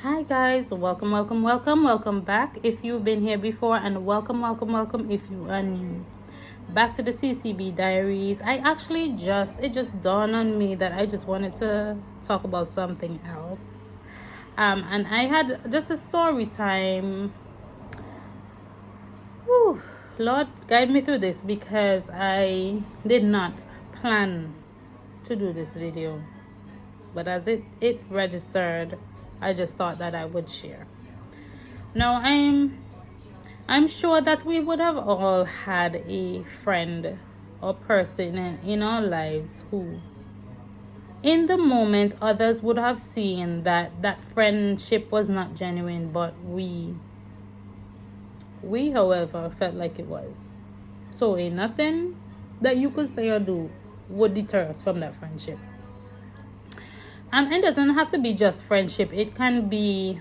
Hi guys, welcome back if you've been here before, and welcome if you are new. Back to the CCB Diaries. It just dawned on me that I just wanted to talk about something else. And I had just a story time. Whew, Lord, guide me through this because I did not plan to do this video. But as it registered, I just thought that I would share. Now I'm sure that we would have all had a friend or person in our lives who in the moment others would have seen that friendship was not genuine, but we however felt like it was. So ain't nothing that you could say or do would deter us from that friendship. And it doesn't have to be just friendship. It can be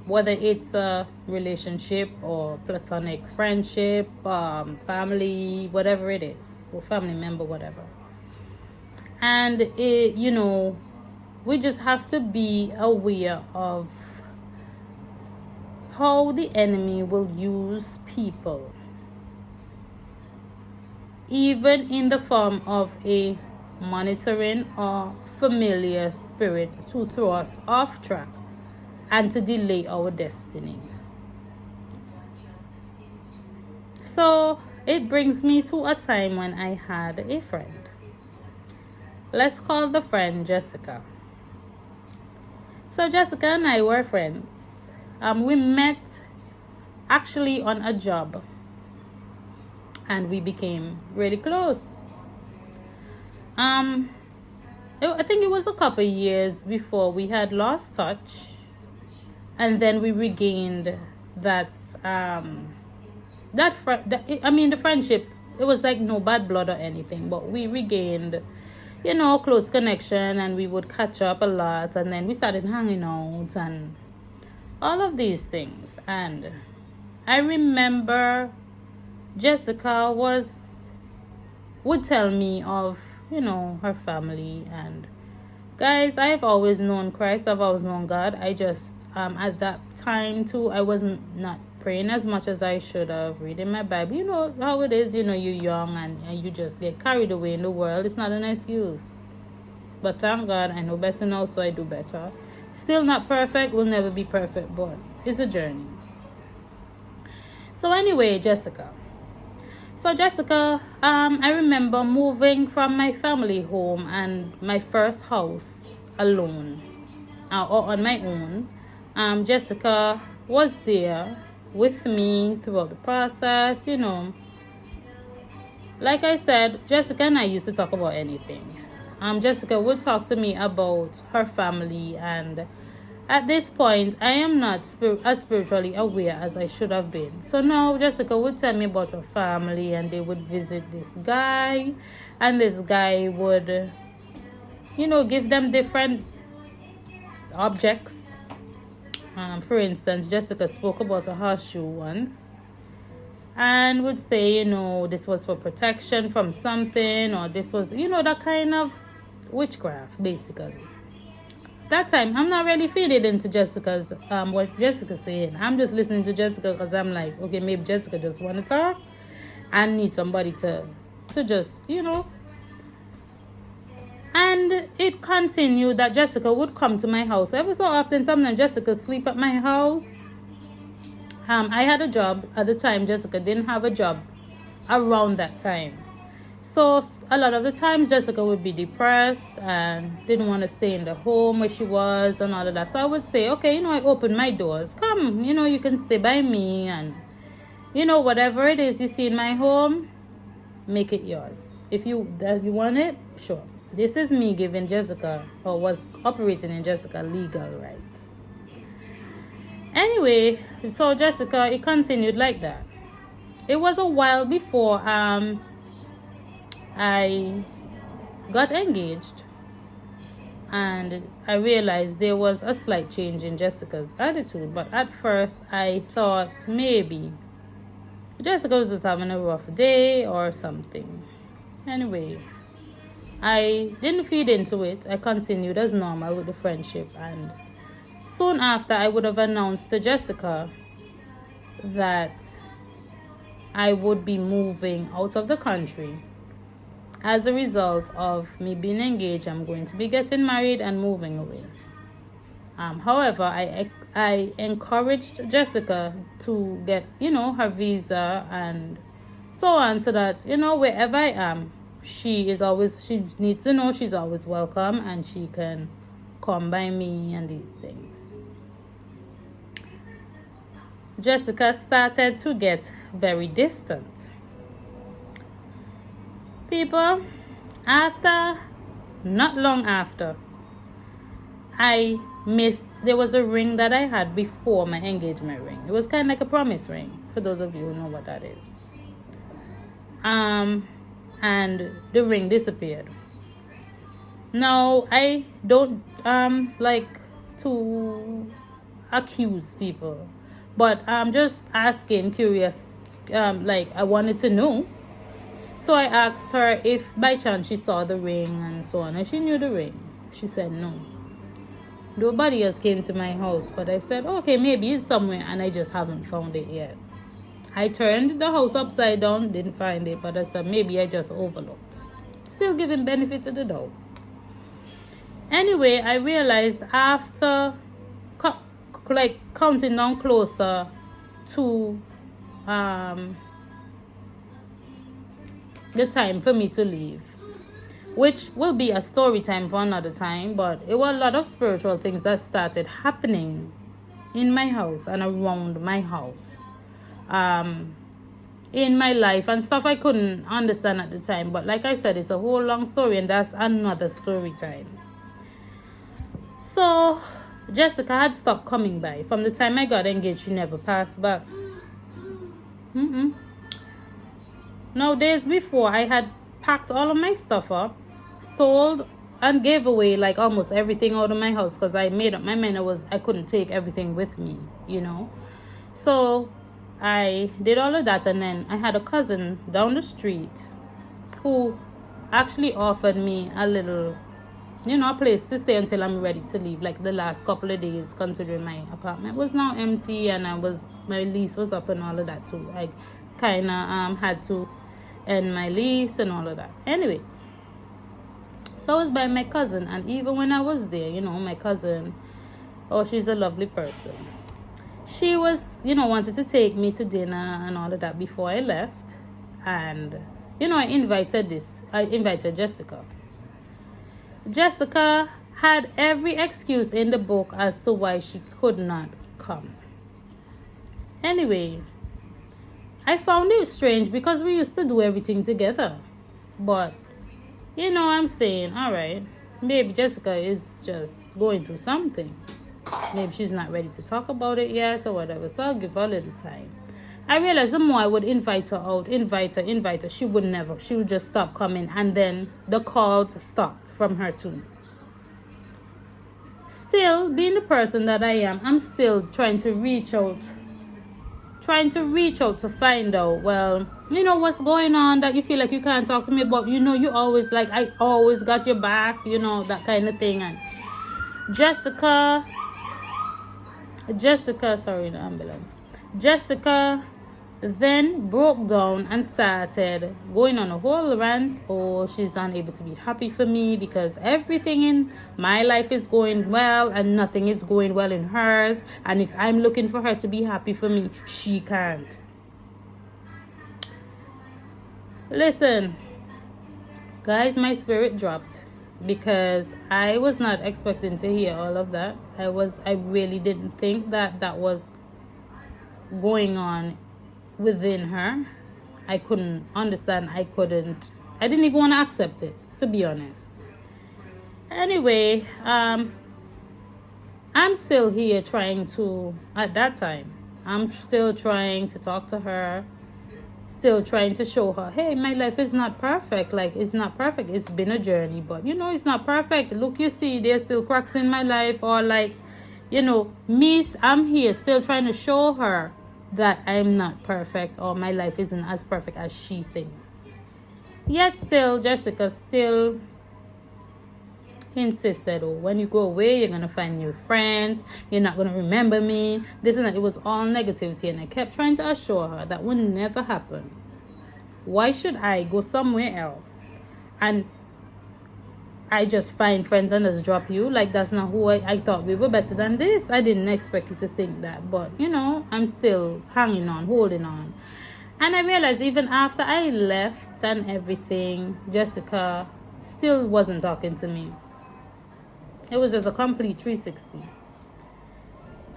whether it's a relationship or platonic friendship, family, whatever it is, or family member, whatever. And we just have to be aware of how the enemy will use people, even in the form of a monitoring or familiar spirit, to throw us off track and to delay our destiny. So it brings me to a time when I had a friend. Let's call the friend Jessica. So Jessica and I were friends. We met actually on a job and we became really close. I think it was a couple years before we had lost touch, and then we regained the friendship. It was like no bad blood or anything, but we regained, close connection, and we would catch up a lot, and then we started hanging out and all of these things. And I remember Jessica would tell me of her family. And guys, I've always known Christ. I've always known God. I just at that time too, I wasn't not praying as much as I should have, reading my Bible. You know how it is. You're young and you just get carried away in the world. It's not an excuse, but thank God I know better now, so I do better. Still not perfect, will never be perfect, but it's a journey. So anyway, Jessica, I remember moving from my family home and my first house alone, or on my own. Jessica was there with me throughout the process. Like I said, Jessica and I used to talk about anything. Jessica would talk to me about her family, and at this point, I am not as spiritually aware as I should have been. So now Jessica would tell me about her family, and they would visit this guy, and this guy would, give them different objects. For instance, Jessica spoke about a horseshoe once, and would say, this was for protection from something, or this was, that kind of witchcraft, basically. That time I'm not really feeding into Jessica's what Jessica's saying. I'm just listening to Jessica because I'm like, okay, maybe Jessica just want to talk and need somebody to just and it continued that Jessica would come to my house every so often. Sometimes Jessica sleep at my house. I had a job at the time. Jessica didn't have a job around that time. So a lot of the times Jessica would be depressed and didn't want to stay in the home where she was and all of that. So I would say, okay, I open my doors. Come, you can stay by me, and whatever it is you see in my home, make it yours. If you want it, sure. This is me giving Jessica, or was operating in Jessica, legal right. Anyway, so Jessica, it continued like that. It was a while before I got engaged, and I realized there was a slight change in Jessica's attitude. But at first I thought maybe Jessica was just having a rough day or something. Anyway, I didn't feed into it. I continued as normal with the friendship, and soon after, I would have announced to Jessica that I would be moving out of the country. As a result of me being engaged, I'm going to be getting married and moving away. However, I encouraged Jessica to get, her visa and so on, so that, wherever I am, she needs to know she's always welcome and she can come by me and these things. Jessica started to get very distant. People, not long after, there was a ring that I had before my engagement ring. It was kind of like a promise ring, for those of you who know what that is. And the ring disappeared. Now, I don't like to accuse people, but I'm just asking, curious, I wanted to know. So I asked her if by chance she saw the ring and so on, and she knew the ring. She said no. Nobody else came to my house, but I said, okay, maybe it's somewhere and I just haven't found it yet. I turned the house upside down, didn't find it, but I said maybe I just overlooked. Still giving benefit to the doubt. Anyway, I realized after counting down closer to the time for me to leave, which will be a story time for another time, but it was a lot of spiritual things that started happening in my house and around my house, in my life, and stuff I couldn't understand at the time. But like I said, it's a whole long story, and that's another story time. So Jessica had stopped coming by. From the time I got engaged, she never passed back. Now, days before, I had packed all of my stuff up, sold, and gave away like almost everything out of my house, because I made up my mind I couldn't take everything with me, So I did all of that, and then I had a cousin down the street who actually offered me a little, a place to stay until I'm ready to leave, like the last couple of days, considering my apartment was now empty and my lease was up and all of that too. I kind of had to end my lease and all of that. Anyway, so I was by my cousin, and even when I was there, my cousin, she's a lovely person. She was, wanted to take me to dinner and all of that before I left, and I invited Jessica. Jessica had every excuse in the book as to why she could not come. Anyway, I found it strange because we used to do everything together. But, I'm saying, all right, maybe Jessica is just going through something. Maybe she's not ready to talk about it yet or whatever. So I'll give her a little time. I realized the more I would invite her out, invite her, she would never. She would just stop coming. And then the calls stopped from her too. Still, being the person that I am, I'm still trying to reach out to find out, what's going on that you feel like you can't talk to me about. You always I always got your back, that kind of thing. And Jessica, sorry, the ambulance. Jessica then broke down and started going on a whole rant. She's unable to be happy for me because everything in my life is going well and nothing is going well in hers, and if I'm looking for her to be happy for me, she can't. Listen, guys, my spirit dropped because I was not expecting to hear all of that. I really didn't think that was going on within her. I couldn't understand. I didn't even want to accept it, to be honest. Anyway, I'm still here at that time, I'm still trying to talk to her, still trying to show her, hey, my life is not perfect. It's not perfect. It's been a journey, but it's not perfect. Look, you see, there's still cracks in my life, or I'm here still trying to show her that I'm not perfect, or my life isn't as perfect as she thinks. Yet still, Jessica still He insisted, oh, when you go away, you're going to find new friends. You're not going to remember me. This and that. It was all negativity. And I kept trying to assure her that would never happen. Why should I go somewhere else and I just find friends and just drop you? Like, that's not who I thought we were better than this. I didn't expect you to think that. But, I'm still hanging on, holding on. And I realized even after I left and everything, Jessica still wasn't talking to me. It was just a complete 360.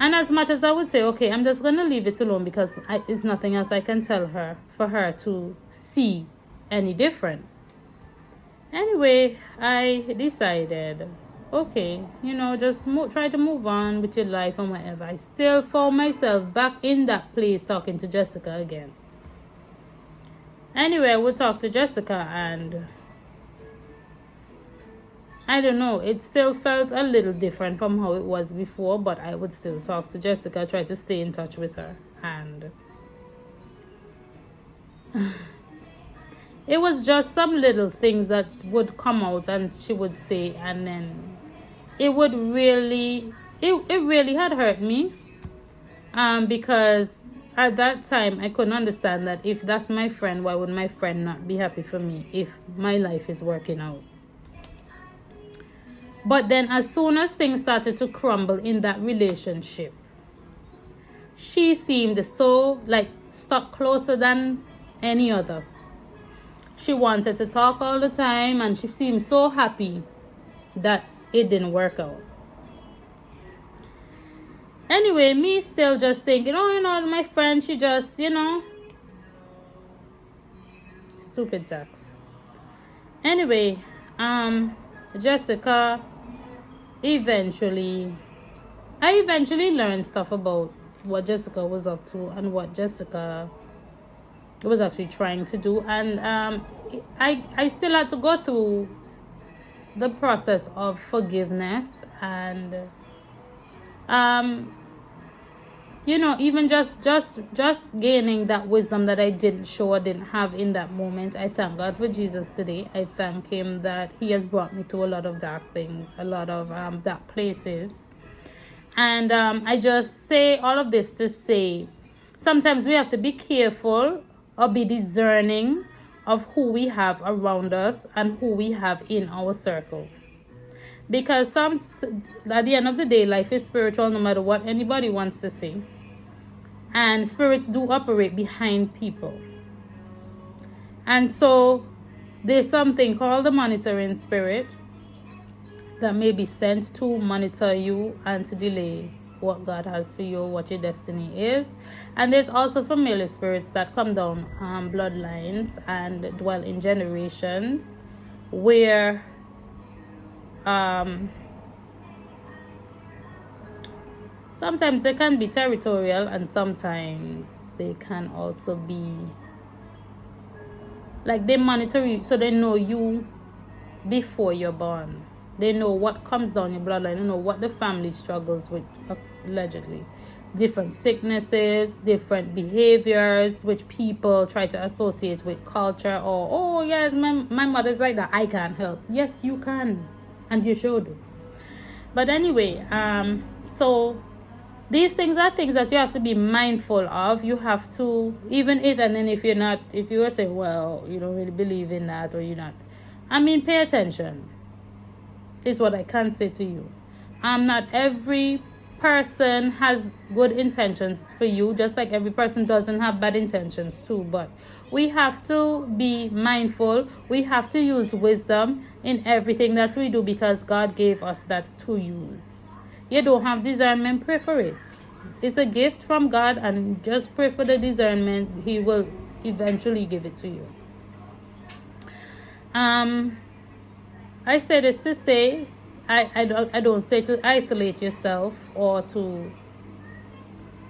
And as much as I would say, okay, I'm just going to leave it alone because it's nothing else I can tell her for her to see any different. Anyway, I decided, okay, just try to move on with your life and whatever. I still found myself back in that place talking to Jessica again. Anyway, I would talk to Jessica and I don't know, it still felt a little different from how it was before, but I would still talk to Jessica, try to stay in touch with her. And it was just some little things that would come out and she would say, and then it would really, it really had hurt me. Because at that time, I couldn't understand that if that's my friend, why would my friend not be happy for me if my life is working out? But then as soon as things started to crumble in that relationship, she seemed so stuck closer than any other. She wanted to talk all the time and she seemed so happy that it didn't work out. Anyway, me still just thinking, my friend, she just, stupid tax. Anyway, Jessica, I eventually learned stuff about what Jessica was up to and what Jessica was actually trying to do. And I still had to go through the process of forgiveness and even just gaining that wisdom that I didn't have in that moment. I thank God for Jesus today. I thank him that he has brought me through a lot of dark things, a lot of dark places. And I just say all of this to say sometimes we have to be careful or be discerning of who we have around us and who we have in our circle. Because at the end of the day, life is spiritual no matter what anybody wants to say. And spirits do operate behind people. And so there's something called the monitoring spirit that may be sent to monitor you and to delay what God has for you, what your destiny is. And there's also familiar spirits that come down bloodlines and dwell in generations where sometimes they can be territorial and sometimes they can also be they monitor you, so they know you before you're born. They know what comes down your bloodline. They know what the family struggles with, allegedly. Different sicknesses, different behaviors, which people try to associate with culture. Or, oh yes, my mother's like that, I can't help. Yes, you can. And you should. But anyway, so these things are things that you have to be mindful of. You have to, even if, and then if you are saying, well, you don't really believe in that or you're not. Pay attention. Is what I can say to you. Not every person has good intentions for you, just like every person doesn't have bad intentions too. But we have to be mindful. We have to use wisdom in everything that we do because God gave us that to use. You don't have discernment, pray for it. It's a gift from God, and just pray for the discernment. He will eventually give it to you. I say this to say, I don't say to isolate yourself or to,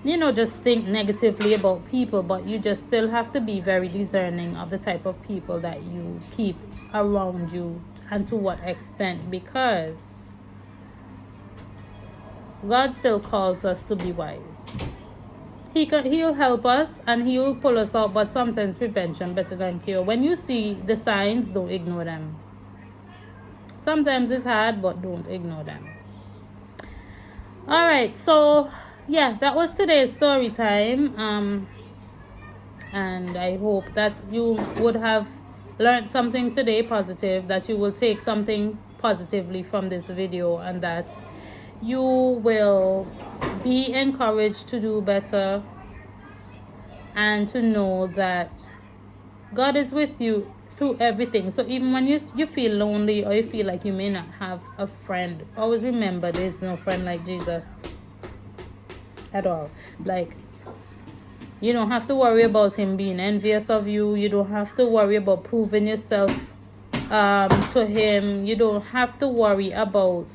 just think negatively about people, but you just still have to be very discerning of the type of people that you keep around you and to what extent, because God still calls us to be wise. He'll help us and he will pull us out, but sometimes prevention better than cure. When you see the signs, don't ignore them. Sometimes it's hard, but don't ignore them. All right, so yeah, that was today's story time. And I hope that you would have learned something today positive, that you will take something positively from this video, and that you will be encouraged to do better and to know that God is with you through everything. So even when you feel lonely, or you feel like you may not have a friend, always remember there's no friend like Jesus at all. Like, you don't have to worry about him being envious of you. You don't have to worry about proving yourself to him. You don't have to worry about,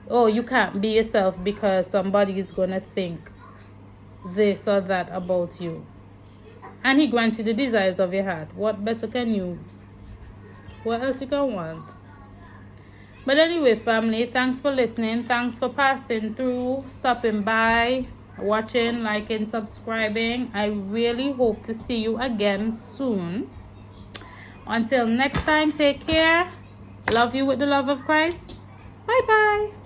oh, you can't be yourself because somebody is going to think this or that about you. And he grants you the desires of your heart. What better can you? What else you can want? But anyway, family, thanks for listening. Thanks for passing through, stopping by, watching, liking, subscribing. I really hope to see you again soon. Until next time, take care. Love you with the love of Christ. Bye bye.